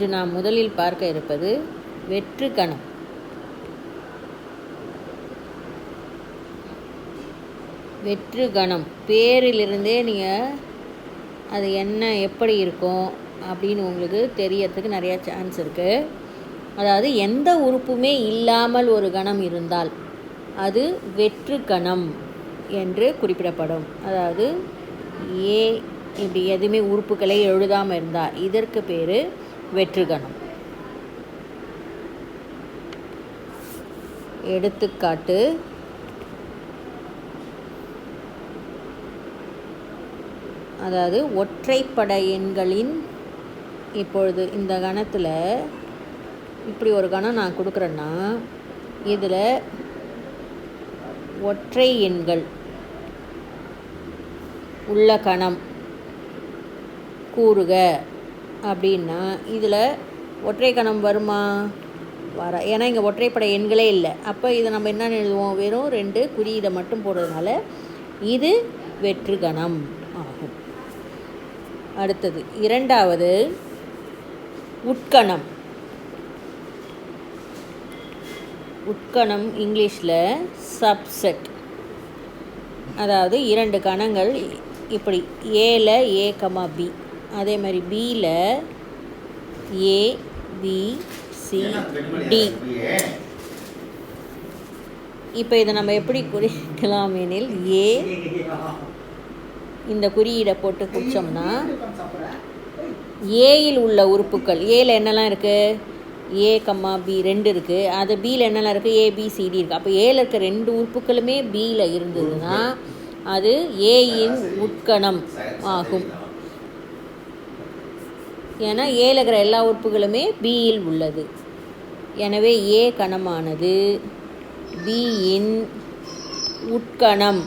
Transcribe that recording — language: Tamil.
இன்று நாம் முதலில் பார்க்க இருப்பது வெற்று கணம். வெற்று கணம் பேரிலிருந்தே நீங்கள் அது என்ன எப்படி இருக்கும் அப்படின்னு உங்களுக்கு தெரியறதுக்கு நிறையா சான்ஸ் இருக்குது. அதாவது எந்த உறுப்புமே இல்லாமல் ஒரு கணம் இருந்தால் அது வெற்று கணம் என்று குறிப்பிடப்படும். அதாவது இப்படி எதுவுமே உறுப்புகளை எழுதாமல் இருந்தால் இதற்கு பேர் வெற்று கணம். எடுத்துக்காட்டு, அதாவது ஒற்றைப்படை எண்களின், இப்பொழுது இந்த கணத்தில் இப்படி ஒரு கணம் நான் கொடுக்குறேன்னா இதில் ஒற்றை எண்கள் உள்ள கணம் கூறுக அப்படின்னா இதில் ஒற்றை கணம் வருமா? வர. ஏன்னா இங்கே ஒற்றைப்படை எண்களே இல்லை. அப்போ இதை நம்ம என்ன எழுதுவோம்? வெறும் 2 குறியீடை மட்டும் போடுறதுனால இது வெற்று கணம் ஆகும். அடுத்தது இரண்டாவது உட்கணம். உட்கணம் இங்கிலீஷில் சப்செட். அதாவது 2 கணங்கள் இப்படி ஏல ஏ கமா பி, அதே மாதிரி பியில் ஏ பி சி டி. இப்போ இதை நம்ம எப்படி குறிக்கலாம் எனில் ஏ இந்த குறியீடை போட்டு குறித்தோம்னா ஏயில் உள்ள உறுப்புக்கள், ஏல என்னெல்லாம் இருக்குது? ஏ கம்மா பி 2 இருக்குது. அது பியில் என்னெல்லாம் இருக்குது? ஏபிசிடி இருக்குது. அப்போ ஏல இருக்க 2 உறுப்புக்களுமே பியில் இருந்ததுன்னா அது ஏயின் உட்கணம் ஆகும். ஏன்னா ஏல இருக்கிற எல்லா உறுப்புகளுமே பியில் உள்ளது. எனவே ஏ கணமானது பியின் உட்கணம்.